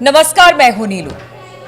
नमस्कार, मैं हूं नीलू।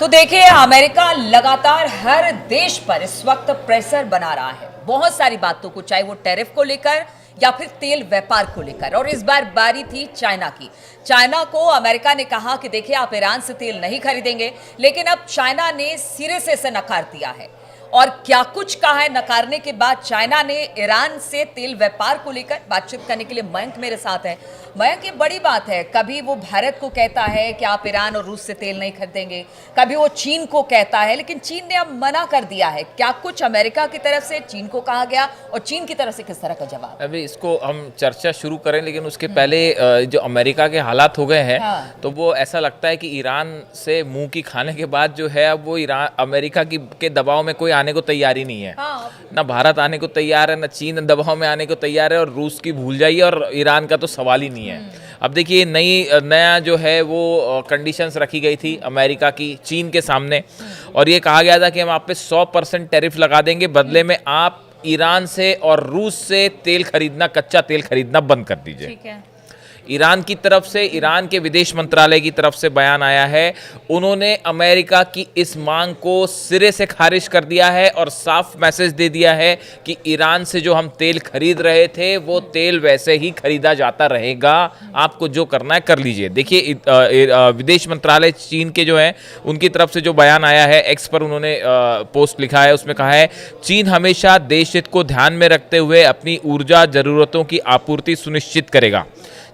तो देखिए, अमेरिका लगातार हर देश पर इस वक्त प्रेशर बना रहा है बहुत सारी बातों को, चाहे वो टैरिफ को लेकर या फिर तेल व्यापार को लेकर। और इस बार बारी थी चाइना की। चाइना को अमेरिका ने कहा कि देखिए, आप ईरान से तेल नहीं खरीदेंगे, लेकिन अब चाइना ने सिरे से इसे नकार दिया है। और क्या कुछ कहा है नकारने के बाद चाइना ने ईरान से तेल व्यापार को लेकर। बातचीत करने के लिए मयंक मेरे साथ है। मयंक, ये बड़ी बात है, कभी वो भारत को कहता है कि आप ईरान और रूस से तेल नहीं खरीदेंगे, कभी वो चीन को कहता है, लेकिन चीन ने अब मना कर दिया है। क्या कुछ अमेरिका की तरफ से चीन को कहा गया और चीन की तरफ से किस तरह का जवाब? अभी इसको हम चर्चा शुरू करें, लेकिन उसके पहले जो अमेरिका के हालात हो गए हैं, हाँ। तो वो ऐसा लगता है कि ईरान से मुंह की खाने के बाद जो है, अब वो ईरान अमेरिका की के दबाव में कोई आने को तैयार ही नहीं है। हाँ। ना भारत आने को तैयार है, ना चीन दबाव में आने को तैयार है, और रूस की भूल जाइए, और ईरान का तो सवाल ही नहीं है। अब देखिए, नया जो है वो कंडीशंस रखी गई थी अमेरिका की चीन के सामने, और ये कहा गया था कि हम आप पे 100% टैरिफ लगा देंगे, बदले में आप ईरान से और रूस से तेल खरीदना, कच्चा तेल खरीदना बंद कर दीजिए। ठीक है। ईरान की तरफ से, ईरान के विदेश मंत्रालय की तरफ से बयान आया है। उन्होंने अमेरिका की इस मांग को सिरे से खारिज कर दिया है और साफ मैसेज दे दिया है कि ईरान से जो हम तेल खरीद रहे थे, वो तेल वैसे ही खरीदा जाता रहेगा। आपको जो करना है कर लीजिए। देखिए, विदेश मंत्रालय चीन के जो है, उनकी तरफ से जो बयान आया है, एक्स पर उन्होंने पोस्ट लिखा है, उसमें कहा है, चीन हमेशा देश हित को ध्यान में रखते हुए अपनी ऊर्जा जरूरतों की आपूर्ति सुनिश्चित करेगा।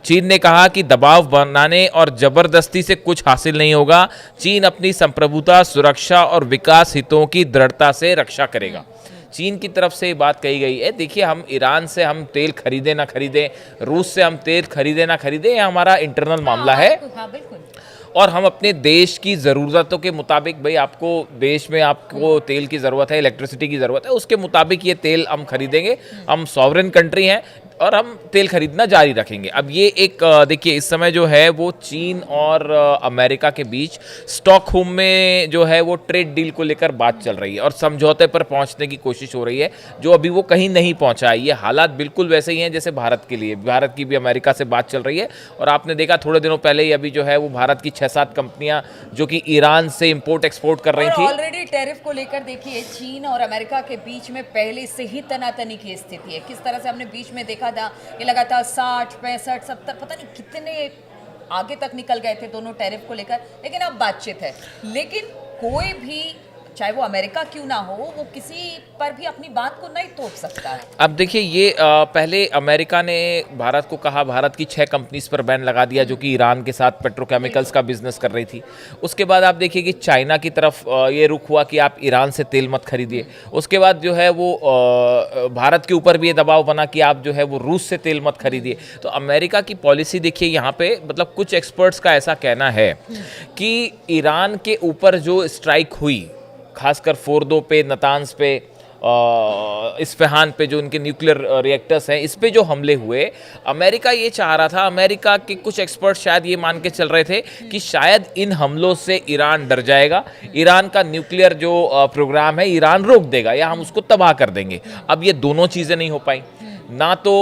चीन ने कहा कि दबाव बनाने और जबरदस्ती से कुछ हासिल नहीं होगा। चीन अपनी संप्रभुता, सुरक्षा और विकास हितों की दृढ़ता से रक्षा करेगा। चीन की तरफ से ये बात कही गई है। देखिए, हम ईरान से हम तेल खरीदे ना खरीदें, रूस से हम तेल खरीदे ना खरीदें, ये हमारा इंटरनल मामला है। हाँ, बिल्कुल। और हम अपने देश की ज़रूरतों के मुताबिक, भाई आपको देश में आपको तेल की ज़रूरत है, इलेक्ट्रिसिटी की ज़रूरत है, उसके मुताबिक ये तेल हम खरीदेंगे। हम सॉवरेन कंट्री हैं और हम तेल खरीदना जारी रखेंगे। अब ये एक देखिए, इस समय जो है वो चीन और अमेरिका के बीच स्टॉकहोम में जो है वो ट्रेड डील को लेकर बात चल रही है और समझौते पर पहुंचने की कोशिश हो रही है, जो अभी वो कहीं नहीं पहुंचा है। ये हालात बिल्कुल वैसे ही हैं जैसे भारत के लिए। भारत की भी अमेरिका से बात चल रही है, और आपने देखा थोड़े दिनों पहले ही अभी जो है वो भारत की 6-7 कंपनियां जो कि ईरान से इंपोर्ट एक्सपोर्ट कर रही थी। ऑलरेडी टैरिफ को लेकर देखिए, चीन और अमेरिका के बीच में पहले से ही तनातनी की स्थिति है। किस तरह से हमने बीच में देखा था, ये लगातार 60, 65, 70 पता नहीं कितने आगे तक निकल गए थे दोनों टैरिफ को लेकर। लेकिन अब बातचीत है। लेकिन कोई भी, चाहे वो अमेरिका क्यों ना हो, वो किसी पर भी अपनी बात को नहीं तोड़ सकता है। अब देखिए, ये पहले अमेरिका ने भारत को कहा, भारत की 6 कंपनीज पर बैन लगा दिया जो कि ईरान के साथ पेट्रोकेमिकल्स का बिजनेस कर रही थी। उसके बाद आप देखिए कि चाइना की तरफ ये रुख हुआ कि आप ईरान से तेल मत खरीदिए। उसके बाद जो है वो भारत के ऊपर भी ये दबाव बना कि आप जो है वो रूस से तेल मत खरीदिए। तो अमेरिका की पॉलिसी देखिए यहाँ पे, मतलब कुछ एक्सपर्ट्स का ऐसा कहना है कि ईरान के ऊपर जो स्ट्राइक हुई, खासकर फोर्दो पे, नतान्स पे, इस्फहान पे, जो उनके न्यूक्लियर रिएक्टर्स हैं, इस पे जो हमले हुए, अमेरिका ये चाह रहा था, अमेरिका के कुछ एक्सपर्ट शायद ये मान के चल रहे थे कि शायद इन हमलों से ईरान डर जाएगा, ईरान का न्यूक्लियर जो प्रोग्राम है ईरान रोक देगा या हम उसको तबाह कर देंगे। अब ये दोनों चीज़ें नहीं हो पाई, ना तो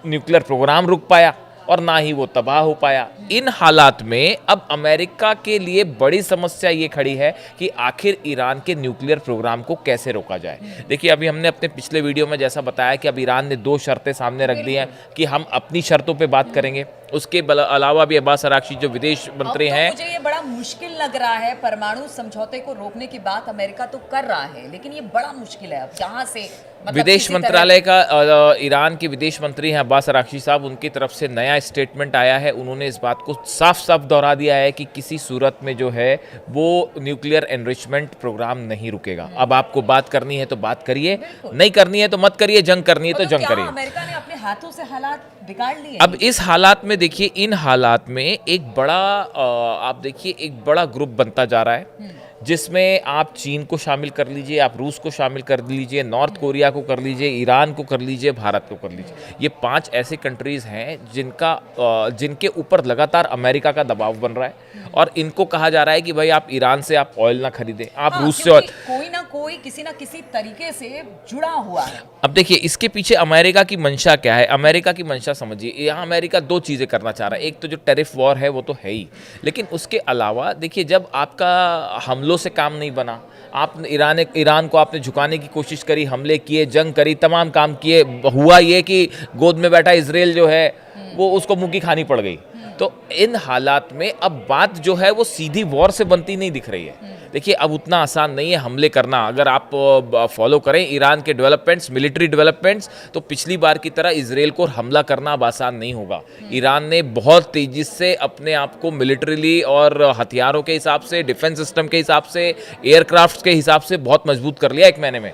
न्यूक्लियर प्रोग्राम रुक पाया और ना ही वो तबाह हो पाया। इन हालात में अब अमेरिका के लिए बड़ी समस्या ये खड़ी है कि आखिर ईरान के न्यूक्लियर प्रोग्राम को कैसे रोका जाए। देखिए, अभी हमने अपने पिछले वीडियो में जैसा बताया कि अब ईरान ने 2 शर्तें सामने रख दी हैं कि हम अपनी शर्तों पे बात करेंगे। उसके अलावा भी अब्बास अरागची जो विदेश मंत्री हैं, मुझे ये बड़ा मुश्किल लग रहा है। परमाणु समझौते को रोकने की बात अमेरिका तो कर रहा है, लेकिन ये बड़ा मुश्किल है अब जहां से, मतलब विदेश मंत्रालय का ईरान के विदेश मंत्री हैं अब्बास अरागची साहब, उनकी तरफ से नया स्टेटमेंट आया है। उन्होंने इस बात को साफ साफ दोहरा दिया है कि किसी सूरत में जो है वो न्यूक्लियर एनरिचमेंट प्रोग्राम नहीं रुकेगा। अब आपको बात करनी है तो बात करिए, नहीं करनी है तो मत करिए, जंग करनी है तो जंग करिए। अमेरिका ने अपने हाथों से हालात बिगाड़ लिए। अब इस हालात में देखिए, इन हालात में एक बड़ा आप देखिए एक बड़ा ग्रुप बनता जा रहा है, जिसमें आप चीन को शामिल कर लीजिए, आप रूस को शामिल कर लीजिए, नॉर्थ कोरिया को कर लीजिए, ईरान को कर लीजिए, भारत को कर लीजिए। ये 5 ऐसे कंट्रीज़ हैं जिनके ऊपर लगातार अमेरिका का दबाव बन रहा है। और इनको कहा जा रहा है कि भाई आप ईरान से आप ऑयल ना खरीदें, आप हाँ, रूस से क्योंकि ऑयल। कोई ना कोई किसी ना किसी तरीके से जुड़ा हुआ है। अब देखिए इसके पीछे अमेरिका की मंशा क्या है। अमेरिका की मंशा समझिए, यहाँ अमेरिका दो चीज़ें करना चाह रहा है। एक तो जो टैरिफ वॉर है वो तो है ही, लेकिन उसके अलावा देखिए जब आपका हमलों से काम नहीं बना, आप ईरान को आपने झुकाने की कोशिश करी, हमले किए, जंग करी, तमाम काम किए, हुआ ये कि गोद में बैठा इजराइल जो है वो उसको मुंह की खानी पड़ गई। तो इन हालात में अब बात जो है वो सीधी वॉर से बनती नहीं दिख रही है। देखिए अब उतना आसान नहीं है हमले करना। अगर आप फॉलो करें ईरान के डेवलपमेंट्स, मिलिट्री डेवलपमेंट्स, तो पिछली बार की तरह इजराइल को हमला करना अब आसान नहीं होगा। ईरान ने बहुत तेजी से अपने आप को मिलिट्रीली और हथियारों के हिसाब से, डिफेंस सिस्टम के हिसाब से, एयरक्राफ्ट के हिसाब से बहुत मजबूत कर लिया एक महीने में।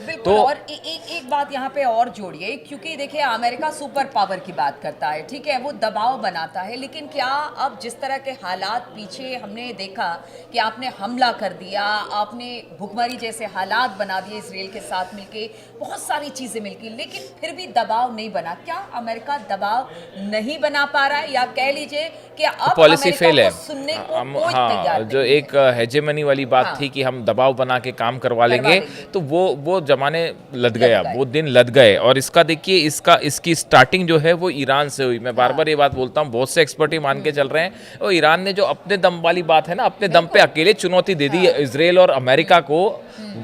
बिल्कुल। और एक बात यहाँ पे और जोड़िए, क्योंकि देखिए अमेरिका सुपर पावर की बात करता है, ठीक है, वो दबाव बनाता है, लेकिन क्या अब जिस तरह के हालात पीछे हमने देखा कि आपने हमला कर दिया, आपने भुखमरी जैसे हालात बना दिए इसराइल के साथ मिलके, बहुत सारी चीजें मिलकी, लेकिन फिर भी दबाव नहीं बना। क्या अमेरिका दबाव नहीं बना पा रहा है, या कह लीजिए कि अब पॉलिसी अमेरिका फेल है। को सुनने को कोई तैयार जो नहीं है? एक हेजेमनी वाली बात थी कि हम दबाव बना के काम करवा लेंगे, तो वो जमाने लद गया, वो दिन लद गए। और इसका देखिए इसकी स्टार्टिंग जो है वो ईरान से हुई। मैं बार बार ये बात बोलता हूँ, बहुत से एक्सपर्ट ही मान के चल रहे हैं, और ईरान ने जो अपने दम वाली बात है ना, अपने दम पे अकेले चुनौती दे दी इजराइल और अमेरिका को,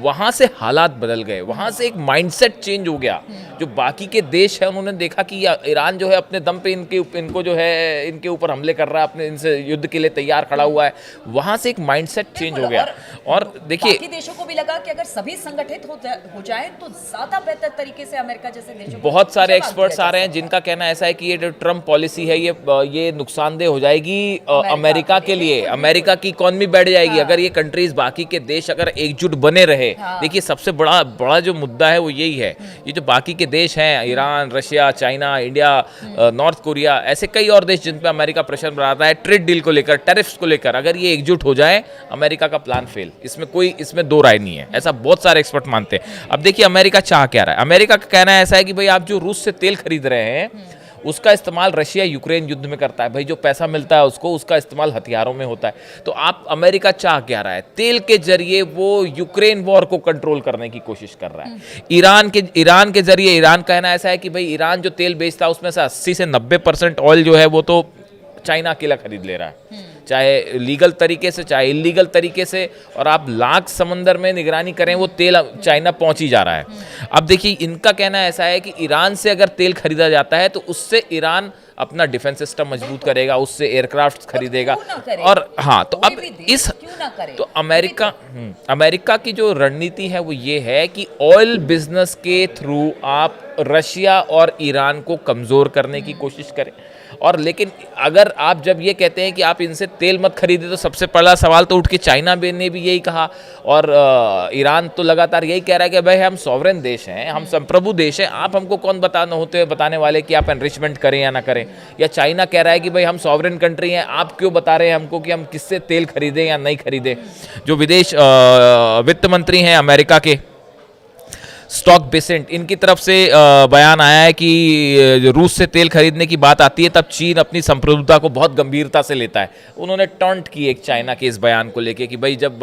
वहां से हालात बदल गए, वहां से एक माइंडसेट चेंज हो गया। जो बाकी के देश है उन्होंने देखा कि ईरान जो है अपने दम पे इनको जो है इनके ऊपर हमले कर रहा है, अपने इनसे युद्ध के लिए तैयार खड़ा हुआ है, वहां से एक माइंडसेट चेंज हो गया। और देखिए बाकी देशों को भी लगा कि अगर सभी संगठित हो जाए तो ज्यादा बेहतर तरीके से अमेरिका जैसे देशों को बहुत सारे जवाब एक्सपर्ट्स दिया आ रहे हैं जा जिनका कहना ऐसा है कि ये जो ट्रम्प पॉलिसी है ये नुकसानदेह हो जाएगी अमेरिका के लिए। अमेरिका की इकोनॉमी बैठ जाएगी अगर ये कंट्रीज, बाकी के देश अगर एकजुट बने रहे। देखिए सबसे बड़ा जो मुद्दा है वो यही है, ये जो बाकी के देश हैं, Iran, Russia, China, India, north Korea, ऐसे कई और देश जिन पे अमेरिका प्रेशर बनाता है ट्रेड डील को लेकर, टैरिफ्स को लेकर, अगर ये एकजुट हो जाए अमेरिका का प्लान फेल। इसमें दो राय नहीं है, ऐसा बहुत सारे एक्सपर्ट मानते हैं। अब देखिए अमेरिका चाह क्या रहा है। अमेरिका का कहना ऐसा है कि भाई आप जो रूस से तेल खरीद रहे हैं उसका इस्तेमाल रशिया यूक्रेन युद्ध में करता है, भाई जो पैसा मिलता है उसको, उसका इस्तेमाल हथियारों में होता है। तो आप अमेरिका चाह क्या रहा है, तेल के जरिए वो यूक्रेन वॉर को कंट्रोल करने की कोशिश कर रहा है। ईरान के जरिए, ईरान कहना ऐसा है कि भाई ईरान जो तेल बेचता है उसमें से 80 से 90% ऑयल जो है वो तो चाइना अकेला खरीद ले रहा है, चाहे लीगल तरीके से चाहे इलीगल तरीके से, और आप लाख समंदर में निगरानी करें वो तेल चाइना पहुंच ही जा रहा है। अब देखिए इनका कहना ऐसा है कि ईरान से अगर तेल खरीदा जाता है तो उससे ईरान अपना डिफेंस सिस्टम मजबूत करेगा, उससे एयरक्राफ्ट खरीदेगा। और हाँ, तो अब तो अमेरिका की जो रणनीति है वो ये है कि ऑयल बिजनेस के थ्रू आप रशिया और ईरान को कमजोर करने की कोशिश करें। और लेकिन अगर आप जब ये कहते हैं कि आप इनसे तेल मत खरीदे, तो सबसे पहला सवाल तो उठ के चाइना ने भी यही कहा, और ईरान तो लगातार यही कह रहा है कि भाई हम सॉवरेन देश हैं, हम संप्रभु देश हैं, आप हमको कौन बताने वाले कि आप एनरिचमेंट करें या ना करें। या चाइना कह रहा है कि भाई हम सॉवरेन कंट्री हैं, आप क्यों बता रहे हैं हमको कि हम किससे तेल खरीदें या नहीं खरीदें। जो विदेश वित्त मंत्री हैं अमेरिका के, स्टॉक बेसेंट, इनकी तरफ से बयान आया है कि रूस से तेल खरीदने की बात आती है तब चीन अपनी संप्रभुता को बहुत गंभीरता से लेता है। उन्होंने टॉन्ट की एक चाइना के इस बयान को लेके कि भाई जब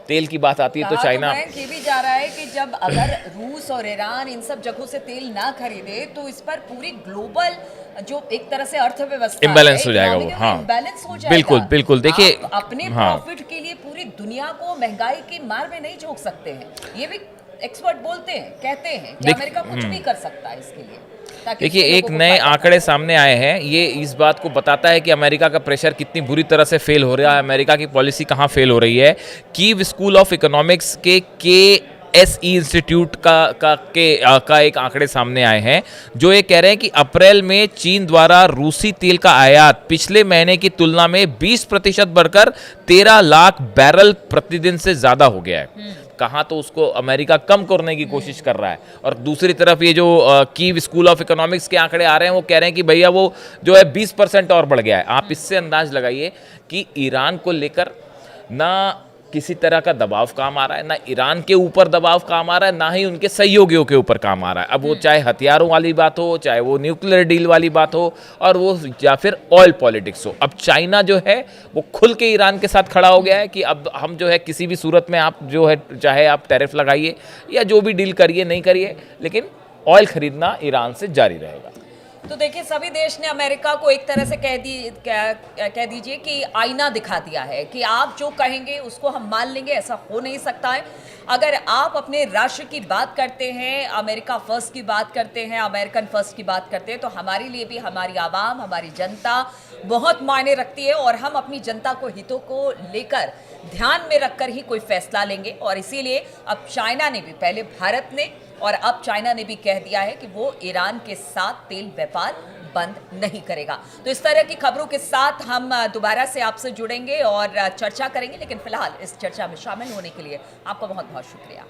तेल की बात आती है तो चाइना ये भी जा रहा है कि जब अगर रूस और ईरान इन सब जगहों से तेल ना खरीदे तो इस पर पूरी ग्लोबल जो एक तरह से अर्थव्यवस्था इम्बैलेंस हो जाएगा वो। हाँ, इम्बैलेंस हो जाएगा। बिल्कुल देखिए अपने प्रॉफिट के लिए पूरी दुनिया को महंगाई की मार में नहीं झोंक सकते हैं। ये भी एक्सपर्ट बोलते हैं, कहते हैं कि अमेरिका कुछ भी कर सकता है इसके लिए। देखिए एक नए आंकड़े सामने आए हैं, ये इस बात को बताता है कि अमेरिका का प्रेशर कितनी बुरी तरह से फेल हो रहा है, अमेरिका की पॉलिसी कहाँ फेल हो रही है। कीव स्कूल ऑफ इकोनॉमिक्स के KSE इंस्टीट्यूट का एक आंकड़े सामने आए हैं जो ये कह रहे हैं कि अप्रैल में चीन द्वारा रूसी तेल का आयात पिछले महीने की तुलना में 20% बढ़कर 13 लाख बैरल प्रतिदिन से ज्यादा हो गया है। कहाँ तो उसको अमेरिका कम करने की कोशिश कर रहा है, और दूसरी तरफ ये जो कीव स्कूल ऑफ इकोनॉमिक्स के आंकड़े आ रहे हैं वो कह रहे हैं कि भैया वो जो है 20% और बढ़ गया है। आप इससे अंदाज लगाइए कि ईरान को लेकर ना किसी तरह का दबाव काम आ रहा है, ना ईरान के ऊपर दबाव काम आ रहा है, ना ही उनके सहयोगियों के ऊपर काम आ रहा है। अब वो चाहे हथियारों वाली बात हो, चाहे वो न्यूक्लियर डील वाली बात हो, और वो या फिर ऑयल पॉलिटिक्स हो। अब चाइना जो है वो खुल के ईरान के साथ खड़ा हो गया है कि अब हम जो है किसी भी सूरत में आप जो है चाहे आप टैरिफ लगाइए या जो भी डील करिए नहीं करिए, लेकिन ऑयल खरीदना ईरान से जारी रहेगा। तो देखिए, सभी देश ने अमेरिका को एक तरह से कह दीजिए कि आईना दिखा दिया है कि आप जो कहेंगे उसको हम मान लेंगे, ऐसा हो नहीं सकता है। अगर आप अपने राष्ट्र की बात करते हैं, अमेरिका फर्स्ट की बात करते हैं, अमेरिकन फर्स्ट की बात करते हैं, तो हमारे लिए भी हमारी आवाम, हमारी जनता बहुत मायने रखती है, और हम अपनी जनता को हितों को लेकर ध्यान में रखकर ही कोई फैसला लेंगे। और इसीलिए अब चाइना ने भी, पहले भारत ने और अब चाइना ने भी कह दिया है कि वो ईरान के साथ तेल व्यापार बंद नहीं करेगा। तो इस तरह की खबरों के साथ हम दोबारा से आपसे जुड़ेंगे और चर्चा करेंगे, लेकिन फिलहाल इस चर्चा में शामिल होने के लिए आपका बहुत बहुत शुक्रिया।